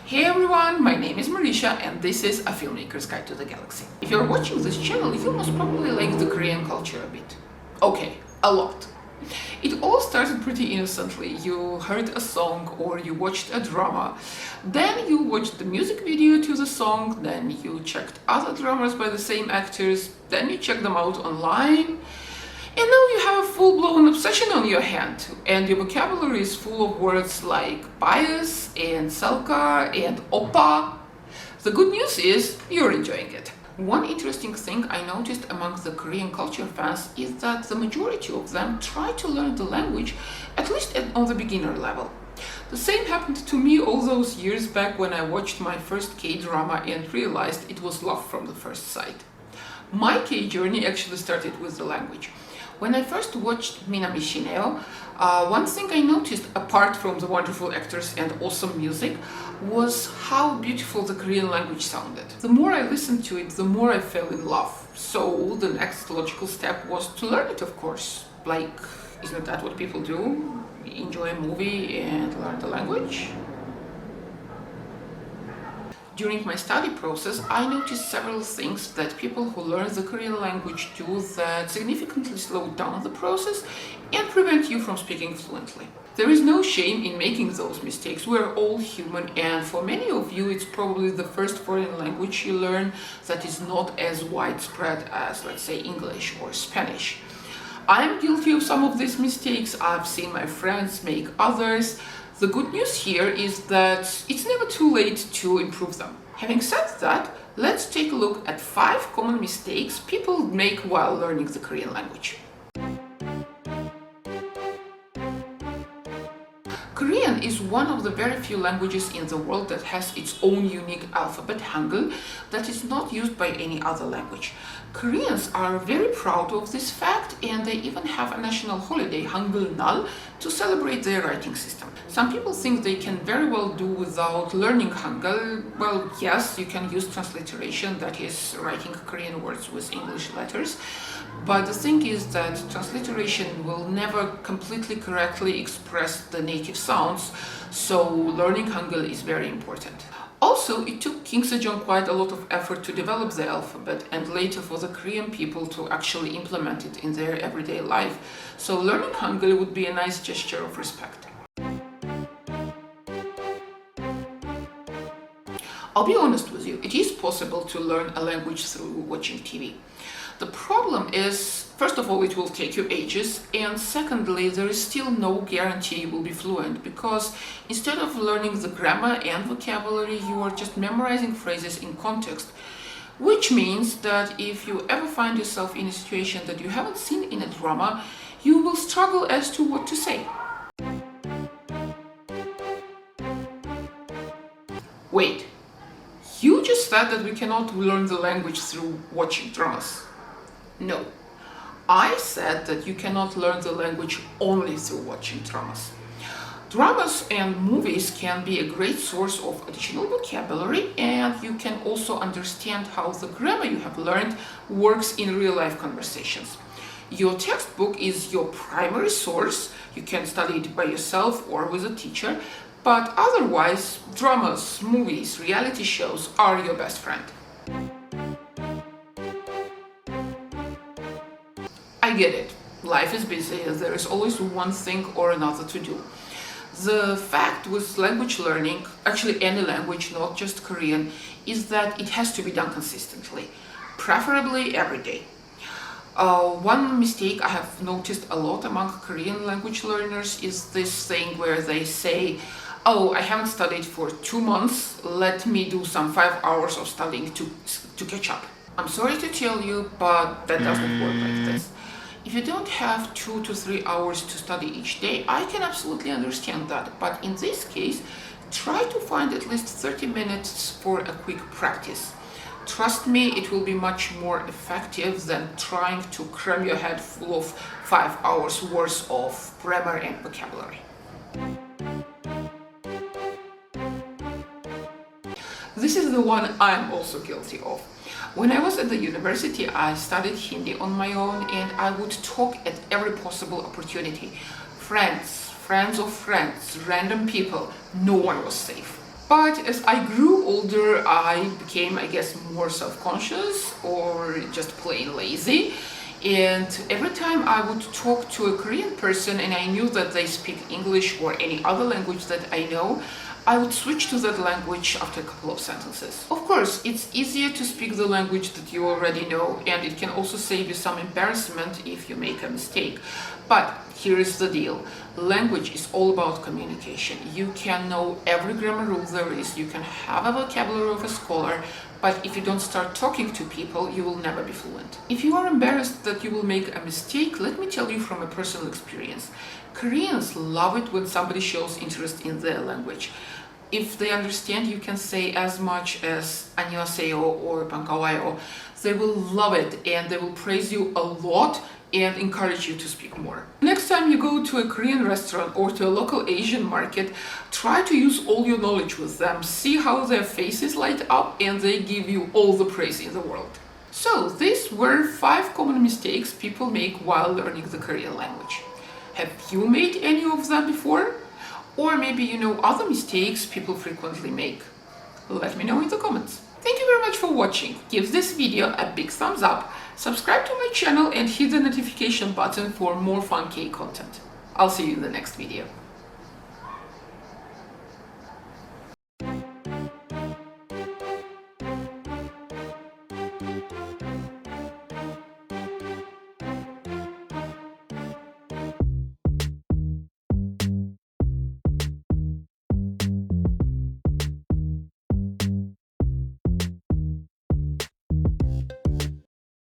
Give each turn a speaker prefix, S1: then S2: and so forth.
S1: Hey everyone, my name is Marisha and this is A Filmmaker's Guide to the Galaxy. If you're watching this channel, you must probably like the Korean culture a bit. Okay, a lot. It all started pretty innocently. You heard a song or you watched a drama, then you watched the music video to the song, then you checked other dramas by the same actors, then you checked them out online. And now you have a full-blown obsession on your hand, and your vocabulary is full of words like bias and selka and oppa. The good news is you're enjoying it. One interesting thing I noticed among the Korean culture fans is that the majority of them try to learn the language, at least on the beginner level. The same happened to me all those years back when I watched my first K-drama and realized it was love from the first sight. My K-journey actually started with the language. When I first watched Minami Shineo, one thing I noticed, apart from the wonderful actors and awesome music, was how beautiful the Korean language sounded. The more I listened to it, the more I fell in love. So the next logical step was to learn it, of course. Like, isn't that what people do? Enjoy a movie and learn the language? During my study process, I noticed several things that people who learn the Korean language do that significantly slow down the process and prevent you from speaking fluently. There is no shame in making those mistakes. We're all human, and for many of you, it's probably the first foreign language you learn that is not as widespread as, let's say, English or Spanish. I'm guilty of some of these mistakes. I've seen my friends make others. The good news here is that it's never too late to improve them. Having said that, let's take a look at 5 common mistakes people make while learning the Korean language. Korean is one of the very few languages in the world that has its own unique alphabet, Hangul, that is not used by any other language. Koreans are very proud of this fact, and they even have a national holiday, Hangul-Nal, to celebrate their writing system. Some people think they can very well do without learning Hangul. Well, yes, you can use transliteration, that is, writing Korean words with English letters. But the thing is that transliteration will never completely correctly express the native sounds, so learning Hangul is very important. Also, it took King Sejong quite a lot of effort to develop the alphabet and later for the Korean people to actually implement it in their everyday life. So learning Hangul would be a nice gesture of respect. I'll be honest with you, it is possible to learn a language through watching TV. The problem is, first of all, it will take you ages, and secondly, there is still no guarantee you will be fluent, because instead of learning the grammar and vocabulary, you are just memorizing phrases in context, which means that if you ever find yourself in a situation that you haven't seen in a drama, you will struggle as to what to say. Wait, you just said that we cannot learn the language through watching dramas. No, I said that you cannot learn the language only through watching dramas. Dramas and movies can be a great source of additional vocabulary, and you can also understand how the grammar you have learned works in real-life conversations. Your textbook is your primary source. You can study it by yourself or with a teacher, but otherwise, dramas, movies, reality shows are your best friend. I get it. Life is busy. There is always one thing or another to do. The fact with language learning, actually any language, not just Korean, is that it has to be done consistently, preferably every day. One mistake I have noticed a lot among Korean language learners is this thing where they say, "Oh, I haven't studied for 2 months, let me do some 5 hours of studying to catch up." I'm sorry to tell you, but that doesn't work like this. If you don't have 2 to 3 hours to study each day, I can absolutely understand that. But in this case, try to find at least 30 minutes for a quick practice. Trust me, it will be much more effective than trying to cram your head full of 5 hours worth of grammar and vocabulary. This is the one I'm also guilty of. When I was at the university, I studied Hindi on my own, and I would talk at every possible opportunity. Friends of friends, random people, no one was safe. But as I grew older, I became, I guess, more self-conscious or just plain lazy. And every time I would talk to a Korean person and I knew that they speak English or any other language that I know, I would switch to that language after a couple of sentences. Of course, it's easier to speak the language that you already know, and it can also save you some embarrassment if you make a mistake. But here is the deal. Language is all about communication. You can know every grammar rule there is, you can have a vocabulary of a scholar, but if you don't start talking to people, you will never be fluent. If you are embarrassed that you will make a mistake, let me tell you from a personal experience. Koreans love it when somebody shows interest in their language. If they understand, you can say as much as 안녕하세요 or 반가워요. They will love it and they will praise you a lot and encourage you to speak more. Next time you go to a Korean restaurant or to a local Asian market, try to use all your knowledge with them. See how their faces light up and they give you all the praise in the world. So these were 5 common mistakes people make while learning the Korean language. Have you made any of them before? Or maybe you know other mistakes people frequently make. Let me know in the comments. Thank you very much for watching. Give this video a big thumbs up, subscribe to my channel and hit the notification button for more fun K content. I'll see you in the next video.